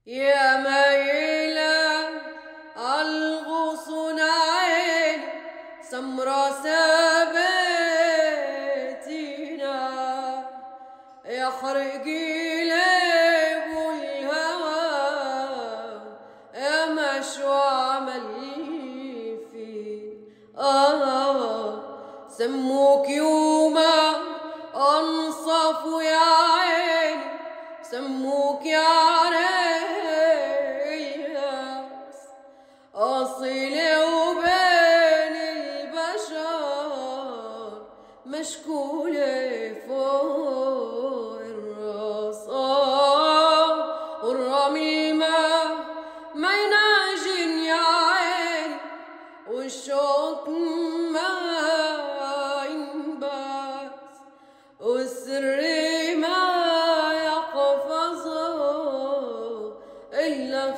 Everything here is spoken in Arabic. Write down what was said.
يا ميلة الغصن عين سمرة سابتنا يا خرقي ليب الهوى يا مشوى عمل فيه سموك يوما انصف يا عين سموك يا ريس أصيلي وبين البشر مشكولة فوق الراس والرمي ما يناجن يا عين والشوق ما ينباس والسر ما يقفزه إلا